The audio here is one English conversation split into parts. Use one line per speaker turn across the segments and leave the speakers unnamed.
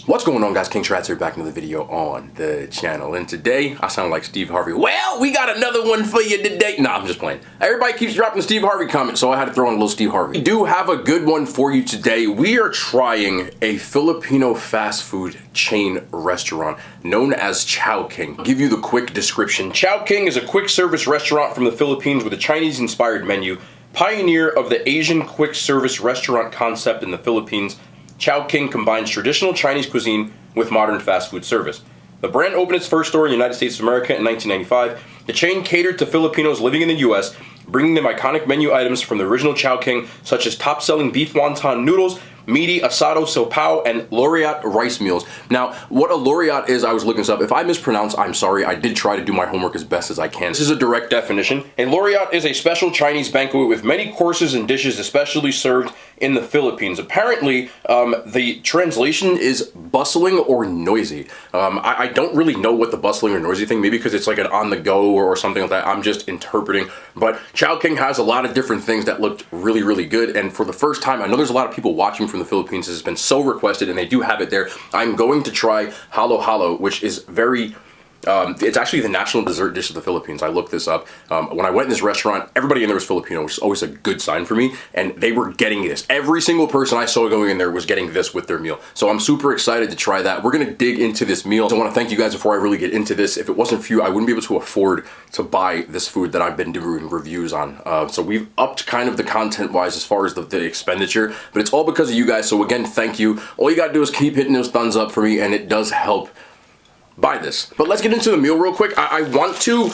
What's going on, guys? King Shrats here, back into the video on the channel, and today I sound like Steve Harvey. Well, we got another one for you today. Nah, I'm just playing. Everybody keeps dropping Steve Harvey comments, so I had to throw in a little Steve Harvey. We do have a good one for you today. We are trying a Filipino fast food chain restaurant known as Chowking. I'll give you the quick description. Chowking is a quick service restaurant from the Philippines with a Chinese-inspired menu. Pioneer of the Asian quick service restaurant concept in the Philippines, Chowking combines traditional Chinese cuisine with modern fast food service. The brand opened its first store in the United States of America in 1995. The chain catered to Filipinos living in the US, bringing them iconic menu items from the original Chowking, such as top-selling beef wonton noodles, meaty asado silpao, and laureate rice meals. Now, what a laureate is, I was looking this up. If I mispronounce, I'm sorry. I did try to do my homework as best as I can. This is a direct definition. A laureate is a special Chinese banquet with many courses and dishes especially served in the Philippines. Apparently, the translation is bustling or noisy. I don't really know what the bustling or noisy thing, maybe because it's like an on-the-go or something like that. I'm just interpreting. But Chowking has a lot of different things that looked really, really good. And for the first time, I know there's a lot of people watching from the Philippines. This has been so requested, and they do have it there. I'm going to try halo halo, which is very... it's actually the national dessert dish of the Philippines. I looked this up. When I went in this restaurant, everybody in there was Filipino, which is always a good sign for me, and they were getting this. Every single person I saw going in there was getting this with their meal. So I'm super excited to try that. We're gonna dig into this meal. So I wanna thank you guys before I really get into this. If it wasn't for you, I wouldn't be able to afford to buy this food that I've been doing reviews on. So we've upped kind of the content-wise as far as the expenditure, but it's all because of you guys. So again, thank you. All you gotta do is keep hitting those thumbs up for me, and it does help buy this. But let's get into the meal real quick. I want to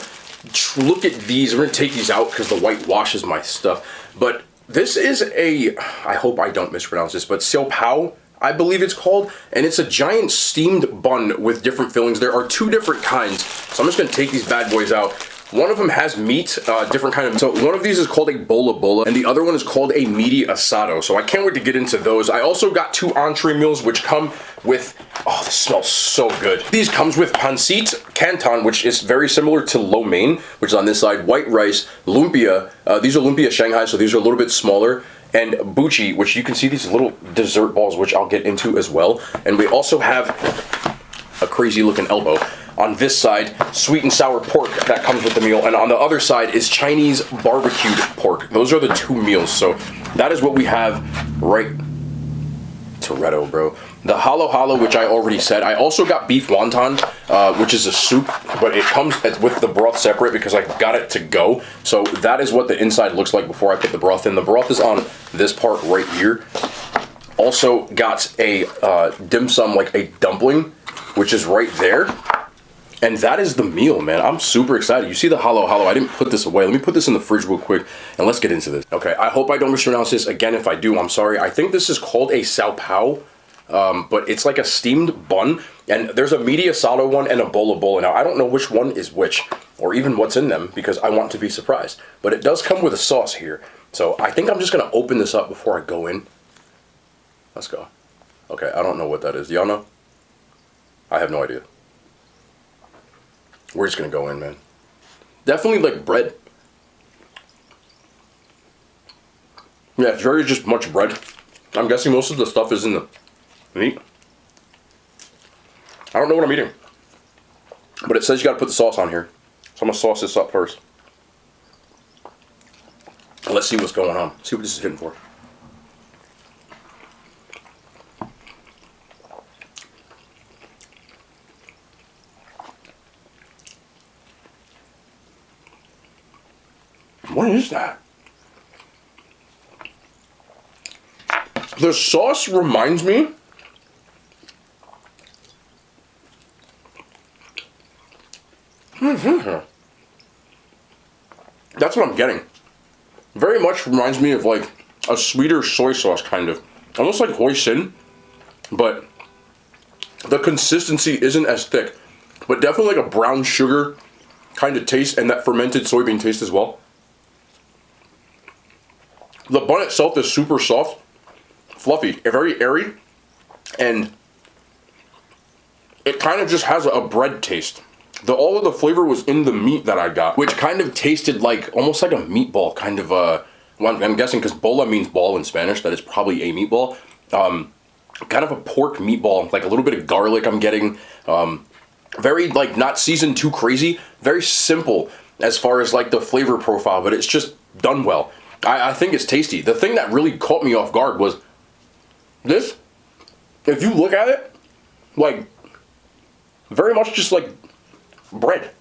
look at these. We're gonna take these out because the white washes my stuff. But this is a, I hope I don't mispronounce this, but silpao, I believe it's called. And it's a giant steamed bun with different fillings. There are two different kinds. So I'm just gonna take these bad boys out. One of them has meat, different kind of, so one of these is called a bola bola, and the other one is called a meaty asado. So I can't wait to get into those. I also got two entree meals, which come with, oh, this smells so good. These comes with pancit canton, which is very similar to lo mein, which is on this side, white rice, lumpia. These are lumpia Shanghai, so these are a little bit smaller. And buchi, which you can see these little dessert balls, which I'll get into as well. And we also have a crazy looking elbow. On this side, sweet and sour pork that comes with the meal, and on the other side is Chinese barbecued pork. Those are the two meals, so that is what we have right... Toretto, bro. The halo halo, which I already said. I also got beef wonton, which is a soup, but it comes with the broth separate because I got it to go. So that is what the inside looks like before I put the broth in. The broth is on this part right here. Also got a dim sum, like a dumpling, which is right there. And that is the meal, man. I'm super excited. You see the halo halo. I didn't put this away. Let me put this in the fridge real quick, and let's get into this. Okay, I hope I don't mispronounce this. Again, if I do, I'm sorry. I think this is called a silpao, but it's like a steamed bun. And there's a meaty asado one and a bola bola. Now, I don't know which one is which, or even what's in them, because I want to be surprised. But it does come with a sauce here. So I think I'm just going to open this up before I go in. Let's go. Okay, I don't know what that is. Do y'all know? I have no idea. We're just gonna go in, man. Definitely like bread. Yeah, it's very just much bread. I'm guessing most of the stuff is in the meat. I don't know what I'm eating. But it says you gotta put the sauce on here. So I'm gonna sauce this up first. Let's see what's going on. See what this is hitting for. What is that? The sauce reminds me that's what I'm getting. Very much reminds me of like a sweeter soy sauce, kind of. Almost like hoisin, but the consistency isn't as thick. But definitely like a brown sugar kind of taste, and that fermented soybean taste as well. The bun itself is super soft, fluffy, very airy, and it kind of just has a bread taste. All of the flavor was in the meat that I got, which kind of tasted like, almost like a meatball, kind of well, I'm guessing because bola means ball in Spanish, that is probably a meatball. kind of a pork meatball, like a little bit of garlic I'm getting. Very, like, not seasoned too crazy. Very simple as far as, like, the flavor profile, but it's just done well. I think it's tasty. The thing that really caught me off guard was this. If you look at it, like, very much just like bread.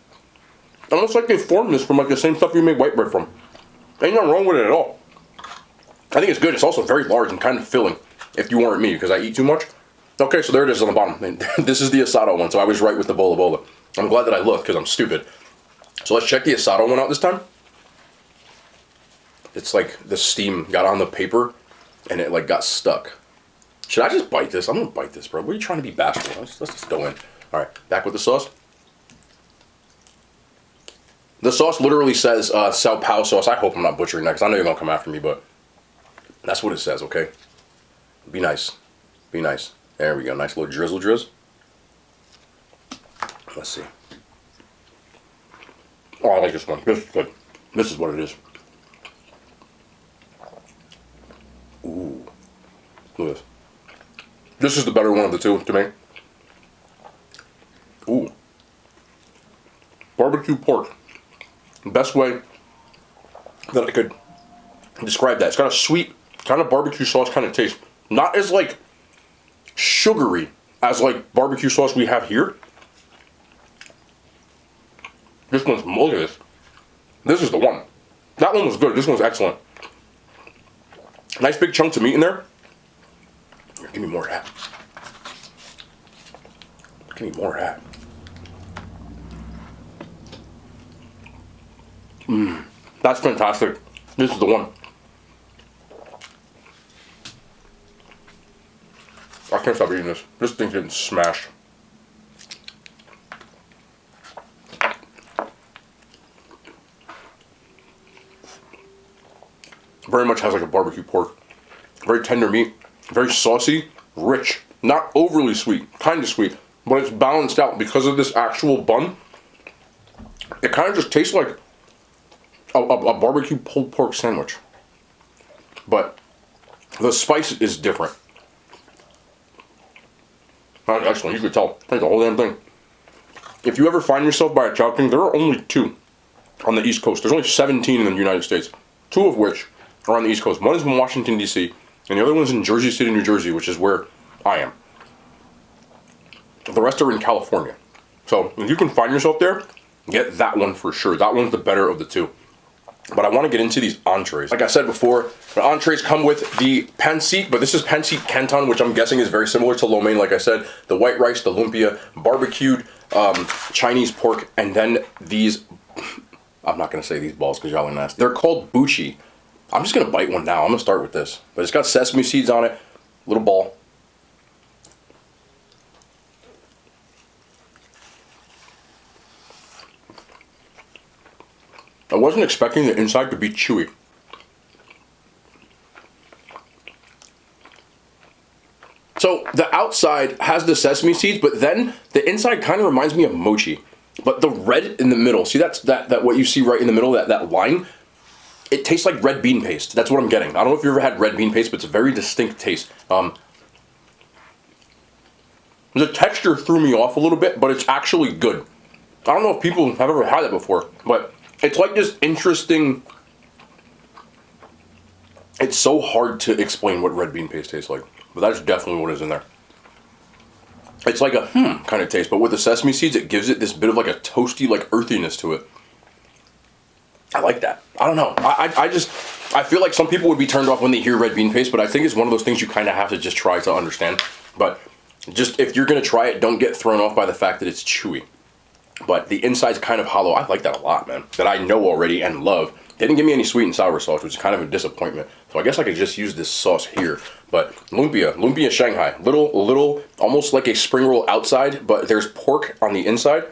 Almost like they formed this from like the same stuff you make white bread from. Ain't nothing wrong with it at all. I think it's good. It's also very large and kind of filling, if you weren't me, because I eat too much. Okay, so there it is on the bottom. This is the asado one, so I was right with the bola bola. I'm glad that I looked, because I'm stupid. So let's check the asado one out this time. It's like the steam got on the paper, and it like got stuck. Should I just bite this? I'm gonna bite this, bro. What are you trying to be bashful? Let's just go in. All right, back with the sauce. The sauce literally says Sao Paulo sauce. I hope I'm not butchering that, because I know you're gonna come after me, but that's what it says, okay? Be nice. Be nice. There we go. Nice little drizzle drizz. Let's see. Oh, I like this one. This is good. This is what it is. Ooh. Look at this. This is the better one of the two to me. Ooh. Barbecue pork. Best way that I could describe that. It's got a sweet, kind of barbecue sauce kind of taste. Not as like sugary as like barbecue sauce we have here. This one's, look at this. This is the one. That one was good. This one's excellent. Nice big chunks of meat in there. Here, give me more of that. Give me more of that. That's fantastic. This is the one. I can't stop eating this. This thing's getting smashed. Very much has like a barbecue pork. Very tender meat. Very saucy. Rich. Not overly sweet. Kind of sweet. But it's balanced out because of this actual bun. It kind of just tastes like a barbecue pulled pork sandwich. But the spice is different. That's excellent. You could tell. Take the whole damn thing. If you ever find yourself by a Chowking, there are only 2 on the East Coast. There's only 17 in the United States. 2 of which are on the East Coast. One is in Washington, D.C., and the other one's in Jersey City, New Jersey, which is where I am. The rest are in California. So if you can find yourself there, get that one for sure. That one's the better of the 2. But I want to get into these entrees. Like I said before, the entrees come with the pancit, but this is pancit canton, which I'm guessing is very similar to lo mein, like I said. The white rice, the lumpia, barbecued Chinese pork, and then these, I'm not going to say these balls because y'all are nasty. They're called buchi. I'm just going to bite one now. I'm going to start with this. But it's got sesame seeds on it, little ball. I wasn't expecting the inside to be chewy. So the outside has the sesame seeds, but then the inside kind of reminds me of mochi. But the red in the middle, see that what you see right in the middle, that line? It tastes like red bean paste. That's what I'm getting. I don't know if you've ever had red bean paste, but it's a very distinct taste. The texture threw me off a little bit, but it's actually good. I don't know if people have ever had it before, but it's like this interesting. It's so hard to explain what red bean paste tastes like, but that's definitely what is in there. It's like a kind of taste, but with the sesame seeds, it gives it this bit of like a toasty, like earthiness to it. I like that. I don't know. I feel like some people would be turned off when they hear red bean paste, but I think it's one of those things you kind of have to just try to understand. But just if you're going to try it, don't get thrown off by the fact that it's chewy. But the inside's kind of hollow. I like that a lot, man. That I know already and love. They didn't give me any sweet and sour sauce, which is kind of a disappointment. So I guess I could just use this sauce here. But lumpia Shanghai. Little, almost like a spring roll outside, but there's pork on the inside.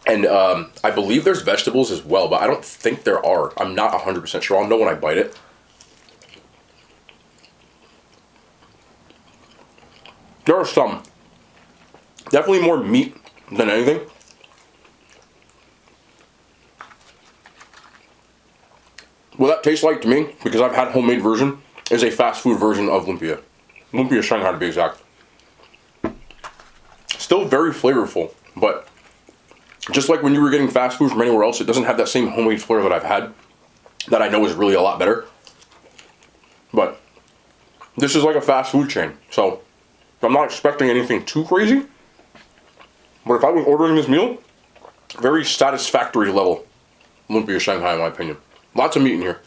And I believe there's vegetables as well, but I don't think there are. I'm not 100% sure. I'll know when I bite it. There are some. Definitely more meat than anything. What that tastes like to me, because I've had homemade version, is a fast food version of lumpia. Lumpia Shanghai to be exact. Still very flavorful, but just like when you were getting fast food from anywhere else, it doesn't have that same homemade flair that I've had, that I know is really a lot better. But this is like a fast food chain, so I'm not expecting anything too crazy. But if I was ordering this meal, very satisfactory level Lumpia Shanghai in my opinion. Lots of meat in here.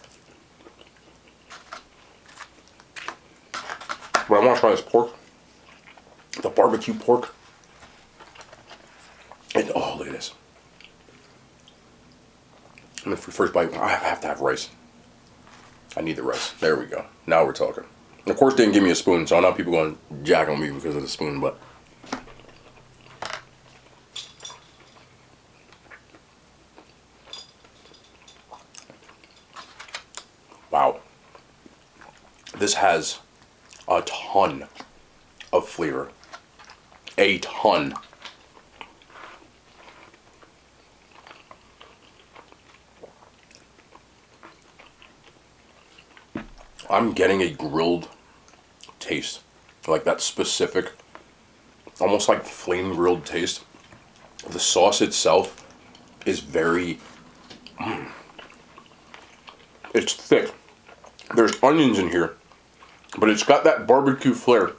But I want to try this pork. The barbecue pork. And oh, look at this. And the first bite, I have to have rice. I need the rice. There we go. Now we're talking. And of course, they didn't give me a spoon, so I know people going to jack on me because of the spoon, but. Wow. This has a ton of flavor. A ton. I'm getting a grilled taste. Like that specific, almost like flame grilled taste. The sauce itself is very, it's thick. There's onions in here, but it's got that barbecue flair.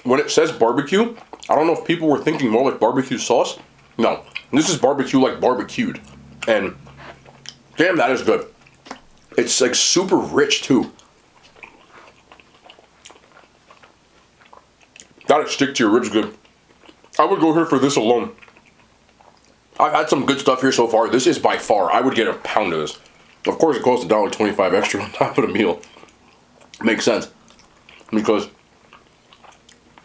When it says barbecue, I don't know if people were thinking more like barbecue sauce. No, this is barbecue like barbecued. And damn, that is good. It's like super rich too. Gotta stick to your ribs good. I would go here for this alone. I've had some good stuff here so far. This is by far, I would get a pound of this. Of course, it costs $1.25 extra on top of the meal. Makes sense. Because,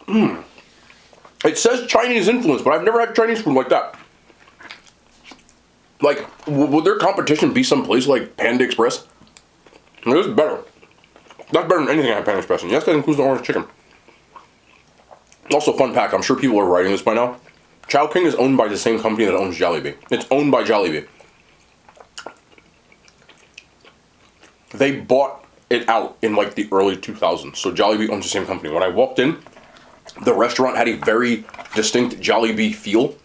it says Chinese influence, but I've never had Chinese food like that. Like, would their competition be someplace like Panda Express? This is better. That's better than anything I had at Panda Express. And yes, that includes the orange chicken. Also, fun fact, I'm sure people are writing this by now. Chowking is owned by the same company that owns Jollibee. It's owned by Jollibee. They bought it out in like the early 2000s. So Jollibee owns the same company. When I walked in, the restaurant had a very distinct Jollibee feel.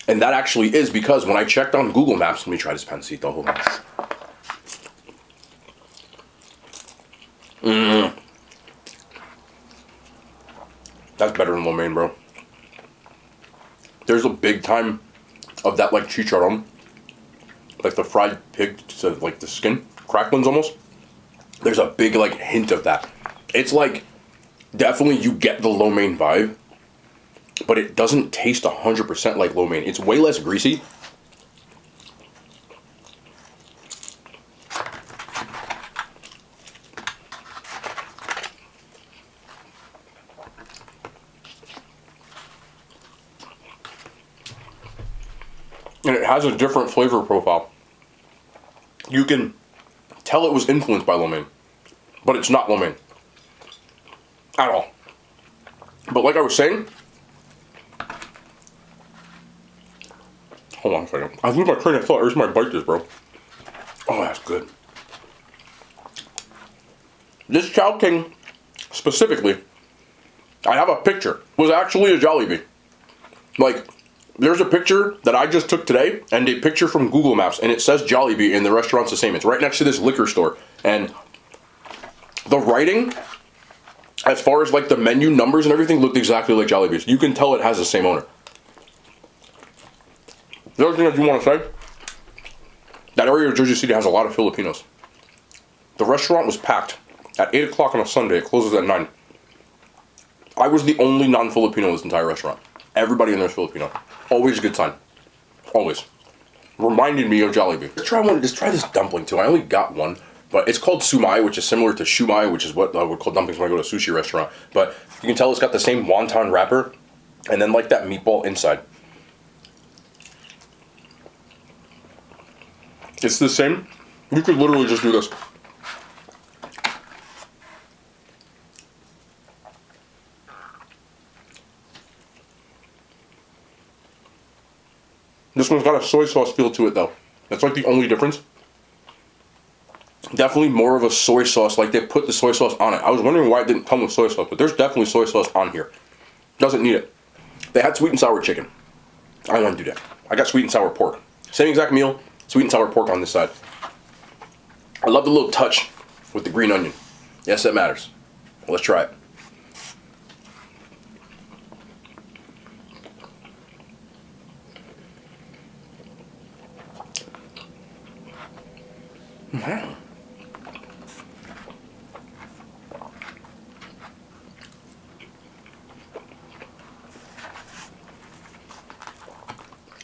And that actually is because when I checked on Google Maps, let me try this pancito. Hold on. That's better than lo mein, bro. There's a big time of that like chicharron. Like the fried pig, so like the skin, cracklings almost. There's a big like hint of that. It's like, definitely you get the lo mein vibe, but it doesn't taste 100% like lo mein. It's way less greasy. And it has a different flavor profile. You can tell it was influenced by lo mein, but it's not lo mein at all. But like I was saying, hold on a second. I lose my train of thought every time I bite this, bro. Oh, that's good. This Chowking specifically, I have a picture, was actually a Jollibee. Like, there's a picture that I just took today, and a picture from Google Maps, and it says Jollibee, and the restaurant's the same. It's right next to this liquor store, and the writing, as far as like the menu numbers and everything, looked exactly like Jollibee's. You can tell it has the same owner. The other thing that you want to say, that area of Jersey City has a lot of Filipinos. The restaurant was packed at 8 o'clock on a Sunday. It closes at 9. I was the only non-Filipino in this entire restaurant. Everybody in there is Filipino. Always a good sign. Always. Reminded me of Jollibee. Let's try this dumpling too. I only got one, but it's called sumai, which is similar to shumai, which is what I would call dumplings when I go to a sushi restaurant. But you can tell it's got the same wonton wrapper, and then like that meatball inside. It's the same. You could literally just do this. This one's got a soy sauce feel to it though. That's like the only difference. Definitely more of a soy sauce, like they put the soy sauce on it. I was wondering why it didn't come with soy sauce, but there's definitely soy sauce on here. Doesn't need it. They had sweet and sour chicken. I don't want to do that. I got sweet and sour pork. Same exact meal, sweet and sour pork on this side. I love the little touch with the green onion. Yes, that matters. Let's try it. Wow.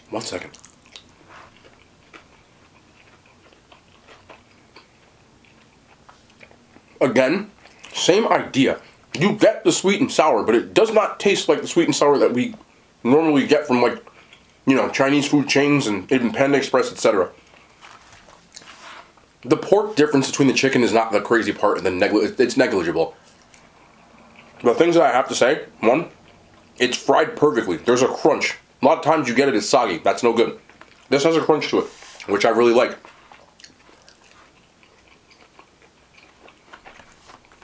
One second. Again, same idea. You get the sweet and sour, but it does not taste like the sweet and sour that we normally get from, like, you know, Chinese food chains and even Panda Express, etc. The pork difference between the chicken is not the crazy part, and it's negligible. The things that I have to say, one, it's fried perfectly. There's a crunch. A lot of times you get it as soggy. That's no good. This has a crunch to it, which I really like.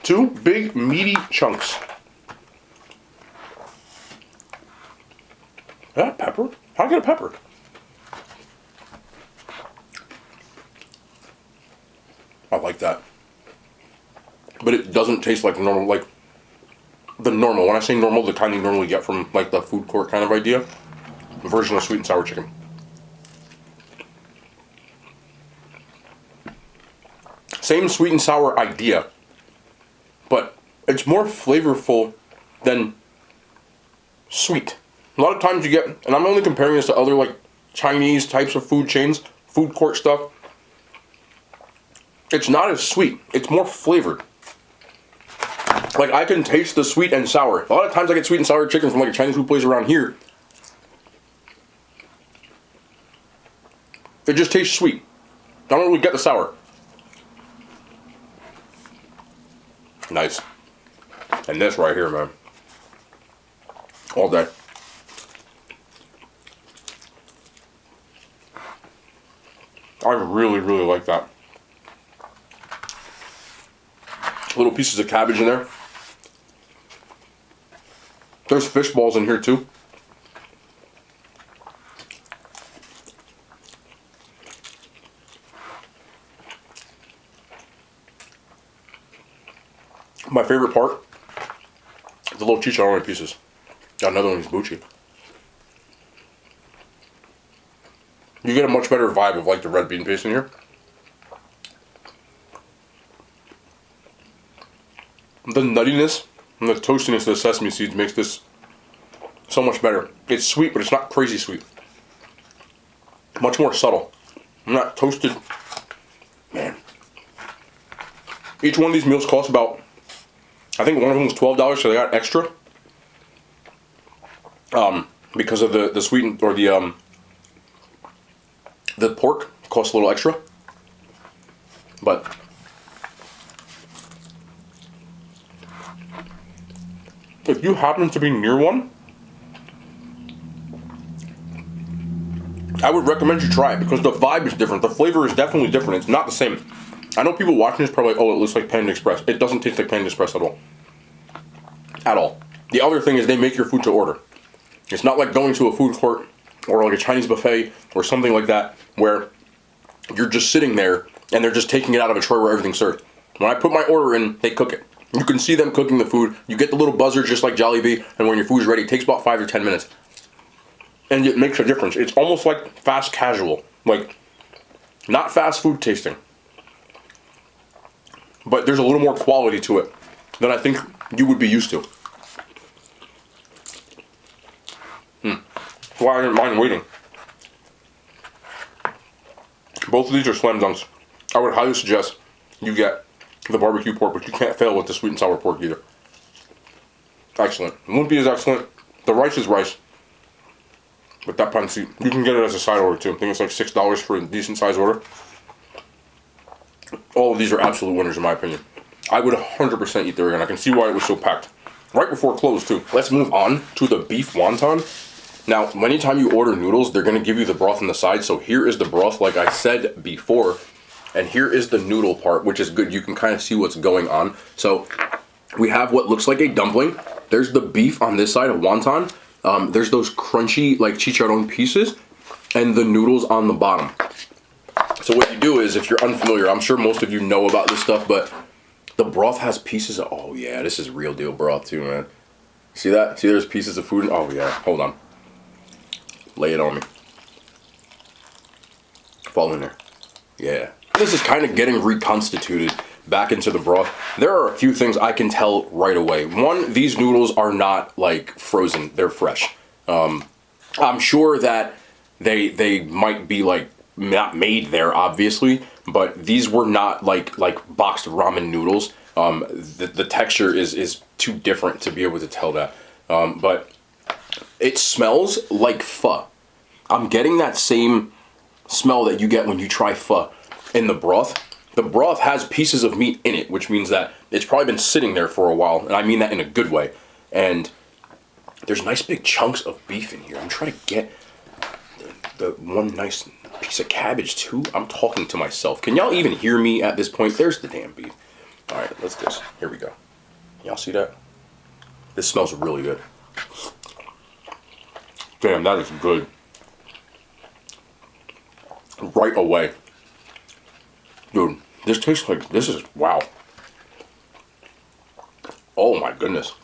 Two big meaty chunks. Is that pepper? How do I get a pepper? I like that. But it doesn't taste like normal, like the normal. When I say normal, the kind you normally get from like the food court kind of idea. The version of sweet and sour chicken. Same sweet and sour idea, but it's more flavorful than sweet. A lot of times you get, and I'm only comparing this to other like Chinese types of food chains, food court stuff. It's not as sweet. It's more flavored. Like, I can taste the sweet and sour. A lot of times I get sweet and sour chicken from like a Chinese food place around here. It just tastes sweet. I don't really get the sour. Nice. And this right here, man. All day. I really, really like that. Little pieces of cabbage in there. There's fish balls in here too. My favorite part is the little chicharron pieces. Got another one of these buchi. You get a much better vibe of like the red bean paste in here. The nuttiness and the toastiness of the sesame seeds makes this so much better. It's sweet, but it's not crazy sweet. Much more subtle. Not toasted. Man. Each one of these meals costs about, I think one of them was $12, so they got extra. Because of the sweet, or the pork costs a little extra. But if you happen to be near one, I would recommend you try it because the vibe is different. The flavor is definitely different. It's not the same. I know people watching this probably like, oh, it looks like Panda Express. It doesn't taste like Panda Express at all. At all. The other thing is they make your food to order. It's not like going to a food court or like a Chinese buffet or something like that where you're just sitting there and they're just taking it out of a tray where everything's served. When I put my order in, they cook it. You can see them cooking the food. You get the little buzzer just like Jollibee, and when your food's ready, it takes about 5 or 10 minutes. And it makes a difference. It's almost like fast casual. Like, not fast food tasting. But there's a little more quality to it than I think you would be used to. Why I didn't mind waiting. Both of these are slam dunks. I would highly suggest you get the barbecue pork, but you can't fail with the sweet and sour pork either. Excellent. It won't be as excellent. The rice is rice. But that pancit, you can get it as a side order too. I think it's like $6 for a decent size order. All of these are absolute winners in my opinion. I would 100% eat there again. I can see why it was so packed. Right before close too. Let's move on to the beef wonton. Now, anytime you order noodles, they're going to give you the broth on the side. So here is the broth. Like I said before, And here is the noodle part, which is good. You can kind of see what's going on. So we have what looks like a dumpling. There's the beef on this side of wonton. There's those crunchy like chicharron pieces and the noodles on the bottom. So what you do is, if you're unfamiliar, I'm sure most of you know about this stuff, but the broth has pieces of, oh yeah, this is real deal broth too, man. See that? See there's pieces of food? Oh yeah, hold on. Lay it on me. Fall in there. Yeah. This is kind of getting reconstituted back into the broth. There are a few things I can tell right away. One, these noodles are not like frozen, they're fresh. I'm sure that they might be like not made there, obviously, but these were not like boxed ramen noodles. The texture is too different to be able to tell that. But it smells like pho. I'm getting that same smell that you get when you try pho in the broth. The broth has pieces of meat in it, which means that it's probably been sitting there for a while, and I mean that in a good way. And there's nice big chunks of beef in here. I'm trying to get the one nice piece of cabbage too. I'm talking to myself. Can y'all even hear me at this point? There's the damn beef. All right, let's just, here we go. Y'all see that? This smells really good. Damn, that is good. Right away. Dude, this tastes like, this is, wow. Oh my goodness.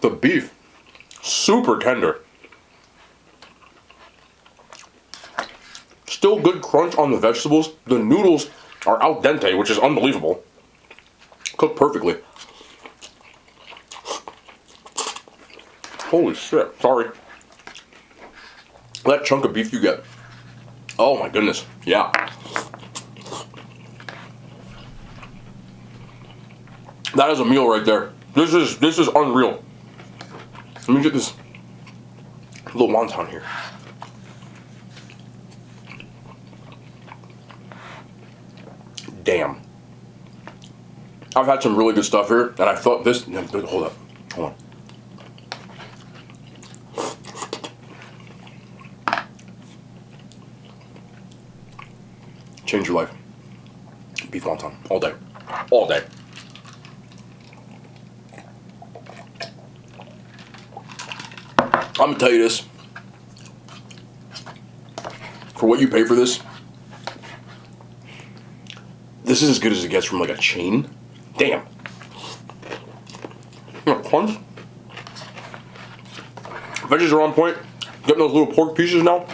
The beef, super tender. Still good crunch on the vegetables. The noodles are al dente, which is unbelievable. Cooked perfectly. Holy shit, sorry. That chunk of beef you get. Oh my goodness, yeah. That is a meal right there. This is unreal. Let me get this little wonton here. Damn. I've had some really good stuff here, and I thought this, hold up, hold on. Change your life. Beef wonton, all day, all day. I'm gonna tell you this. For what you pay for this, this is as good as it gets from like a chain. Damn. Crunch. Veggies are on point. Getting those little pork pieces now.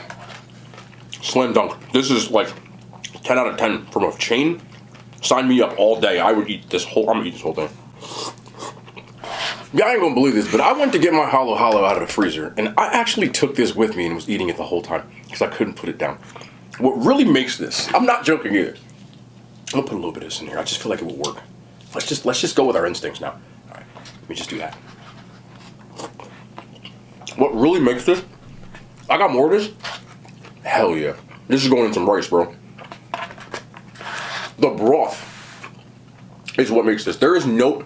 Slam dunk. This is like 10 out of 10 from a chain. Sign me up all day. I would eat this whole, I'm gonna eat this whole thing. Yeah, I ain't gonna believe this, but I went to get my halo out of the freezer, and I actually took this with me and was eating it the whole time because I couldn't put it down. What really makes this, I'm not joking either. I'm gonna put a little bit of this in here. I just feel like it will work. Let's just go with our instincts now. All right, let me just do that. What really makes this, I got more of this. Hell yeah, this is going in some rice, bro. The broth is what makes this. There is no.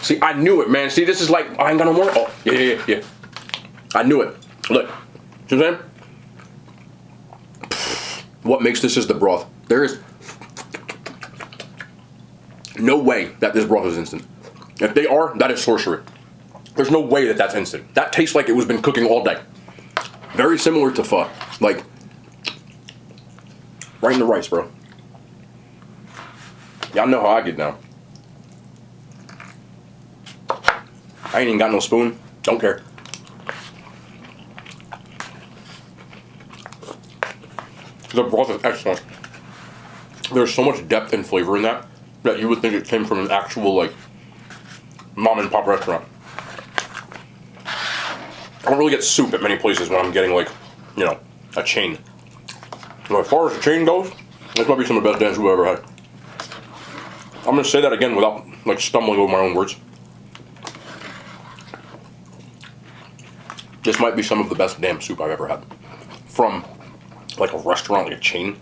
See, I knew it, man. See, this is like, I ain't got no more. Oh, yeah. I knew it. Look, see what I'm saying? What makes this is the broth. There is no way that this broth is instant. If they are, that is sorcery. There's no way that that's instant. That tastes like it was been cooking all day. Very similar to pho. Like, right in the rice, bro. Y'all know how I get down. I ain't even got no spoon. Don't care. The broth is excellent. There's so much depth and flavor in that you would think it came from an actual like mom and pop restaurant. I don't really get soup at many places when I'm getting like, you know, a chain. Now, as far as the chain goes, this might be some of the best damn soup I've ever had. I'm gonna say that again without like stumbling over my own words. This might be some of the best damn soup I've ever had. From like a restaurant, like a chain.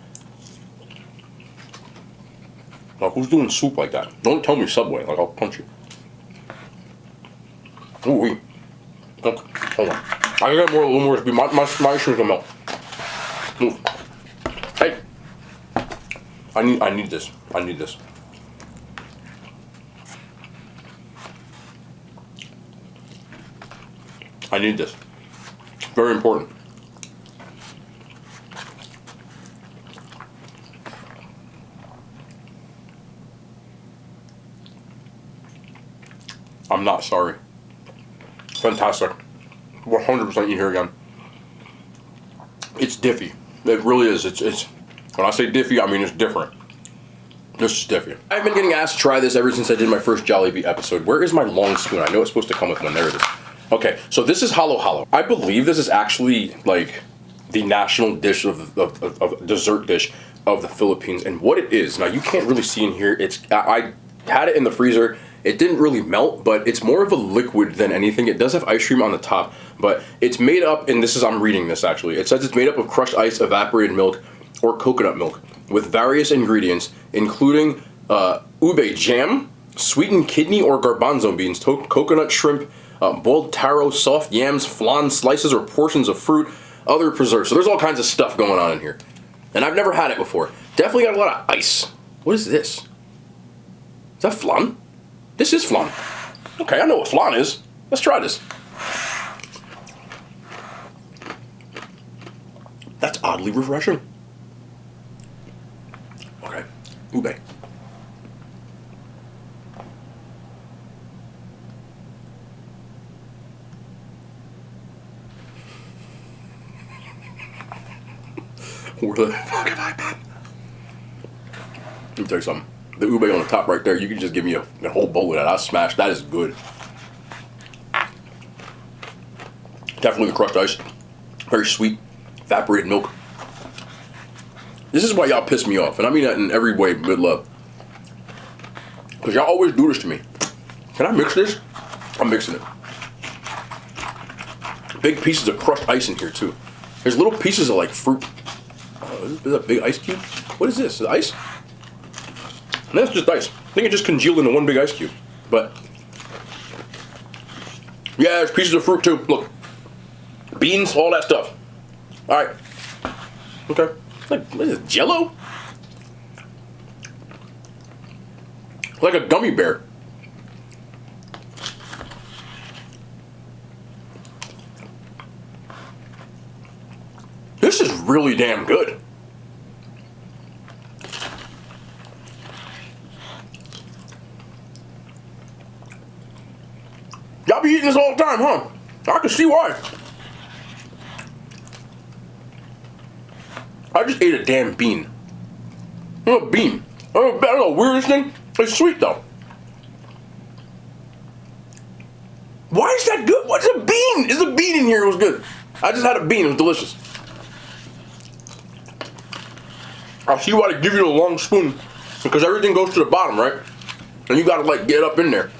Now, who's doing soup like that? Don't tell me Subway, like I'll punch you. Ooh, wait. Okay, hold on. I got more, a little more. My issue's gonna melt. Ooh. Hey, I need this. I need this. I need this. Very important. I'm not sorry. Fantastic. 100% eat here again. It's diffy. It really is. It's when I say diffy, I mean it's different. This is diffy. I've been getting asked to try this ever since I did my first Jollibee episode. Where is my long spoon? I know it's supposed to come with one. There it is. Okay, so this is halo halo. I believe this is actually like the national dish of dessert dish of the Philippines. And what it is, now you can't really see in here. I had it in the freezer. It didn't really melt, but it's more of a liquid than anything. It does have ice cream on the top, but it's made up, and I'm reading this actually. It says it's made up of crushed ice, evaporated milk, or coconut milk with various ingredients, including ube jam, sweetened kidney or garbanzo beans, coconut shrimp, boiled taro, soft yams, flan, slices or portions of fruit, other preserves. So there's all kinds of stuff going on in here. And I've never had it before. Definitely got a lot of ice. What is this? Is that flan? This is flan. Okay, I know what flan is. Let's try this. That's oddly refreshing. Okay, ube. Where the fuck have I been? Let me tell you something. The ube on the top right there, you can just give me a whole bowl of that. I'll smash. That is good. Definitely the crushed ice. Very sweet. Evaporated milk. This is why y'all piss me off. And I mean that in every way, with love. Because y'all always do this to me. Can I mix this? I'm mixing it. Big pieces of crushed ice in here, too. There's little pieces of, like, fruit. Oh, is that a big ice cube? What is this? Is it ice? No, it's just ice. I think it just congealed into one big ice cube. But, yeah, there's pieces of fruit, too. Look. Beans, all that stuff. Alright. Okay. Like, what is it, Jell-O? Like a gummy bear. This is really damn good. Y'all be eating this all the time, huh? I can see why. I just ate a damn bean. A bean. I don't know, weirdest thing. It's sweet though. Why is that good? What's a bean? There's a bean in here. It was good. I just had a bean. It was delicious. I see why they give you the long spoon, because everything goes to the bottom, right? And you gotta like get up in there.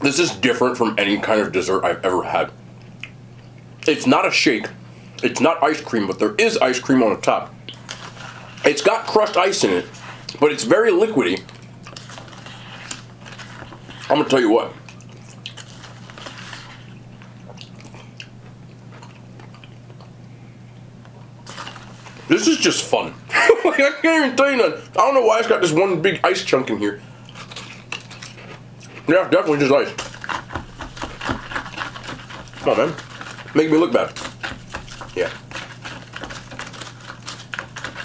This is different from any kind of dessert I've ever had. It's not a shake. It's not ice cream, but there is ice cream on the top. It's got crushed ice in it, but it's very liquidy. I'm gonna tell you what. This is just fun. Like, I can't even tell you nothing. I don't know why it's got this one big ice chunk in here. Yeah, definitely just ice. Come on, man. Make me look bad. Yeah.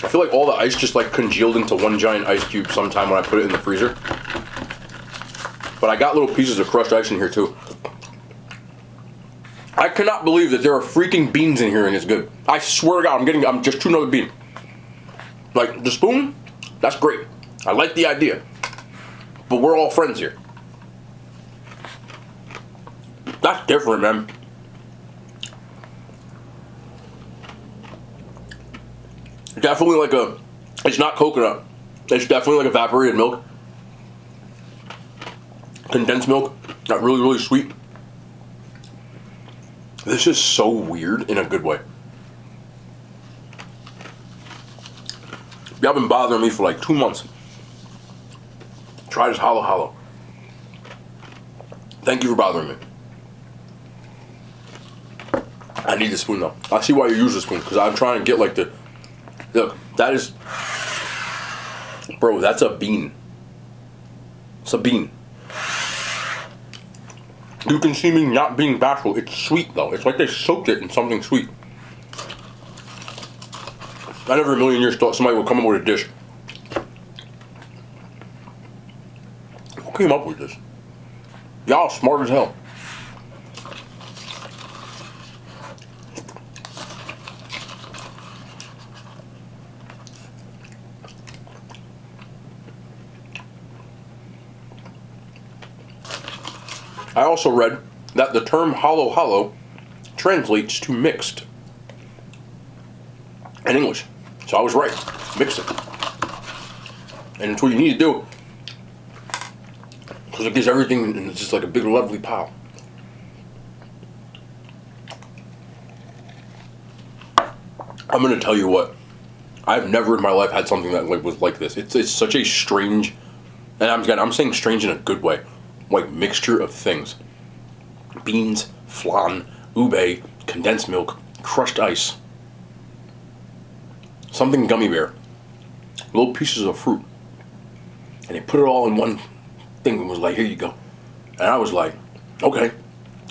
I feel like all the ice just like congealed into one giant ice cube sometime when I put it in the freezer. But I got little pieces of crushed ice in here too. I cannot believe that there are freaking beans in here and it's good. I swear to God, I'm just chewing another bean. Like, the spoon, that's great. I like the idea. But we're all friends here. That's different, man. Definitely like it's not coconut. It's definitely like evaporated milk. Condensed milk. Not really, really sweet. This is so weird in a good way. Y'all been bothering me for like 2 months. Try this halo halo. Thank you for bothering me. I need the spoon though. I see why you use the spoon, because I'm trying to get like the, look, that is, bro, that's a bean. It's a bean. You can see me not being bashful. It's sweet though. It's like they soaked it in something sweet. I never in a million years thought somebody would come up with a dish. Who came up with this? Y'all smart as hell. I also read that the term hollow hollow translates to mixed in English. So I was right. Mix it. And it's what you need to do, because it gives everything, and it's just like a big lovely pile. I'm gonna tell you what, I've never in my life had something that like was like this. It's such a strange, and I'm saying strange in a good way, like mixture of things. Beans, flan, ube, condensed milk, crushed ice, something gummy bear, little pieces of fruit, and they put it all in one thing and was like, here you go. And I was like, okay.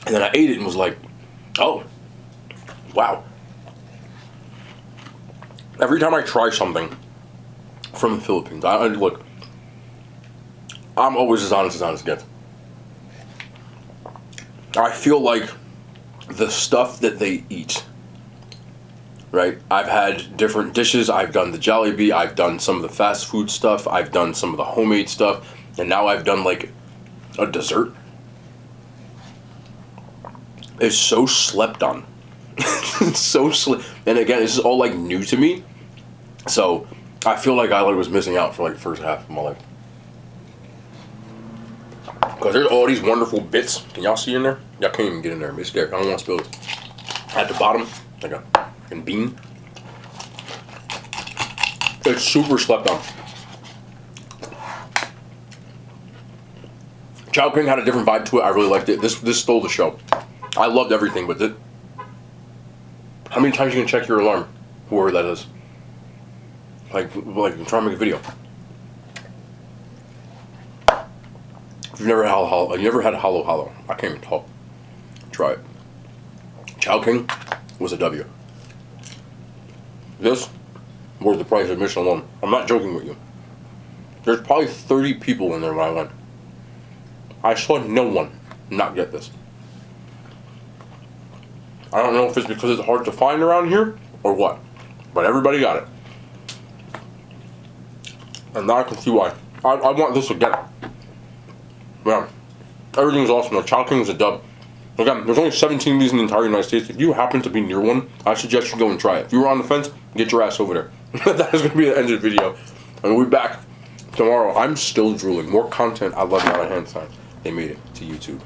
And then I ate it and was like, oh, wow. Every time I try something from the Philippines, look, I'm always as honest it gets. I feel like the stuff that they eat, right? I've had different dishes. I've done the Jollibee. I've done some of the fast food stuff. I've done some of the homemade stuff. And now I've done like a dessert. It's so slept on. It's so and again, this is all like new to me. So I feel like I was missing out for like the first half of my life. Because there's all these wonderful bits. Can y'all see in there? Y'all can't even get in there. I'm scared. I don't want to spill it. At the bottom, like a fucking bean. It's super slept on. Chowking had a different vibe to it. I really liked it. This stole the show. I loved everything with it. How many times you can check your alarm? Whoever that is. Like I'm trying to make a video. If you've never had hollow hollow, I can't even talk. Try it. Chowking was a W. This worth the price of admission alone. I'm not joking with you. There's probably 30 people in there when I went. I saw no one not get this. I don't know if it's because it's hard to find around here or what, but everybody got it. And now I can see why. I want this again. Yeah, everything's awesome. The Chowking is a dub. Again, there's only 17 of these in the entire United States. If you happen to be near one, I suggest you go and try it. If you were on the fence, get your ass over there. That is going to be the end of the video. And we'll be back tomorrow. I'm still drooling. More content. I love that hand sign. They made it to YouTube.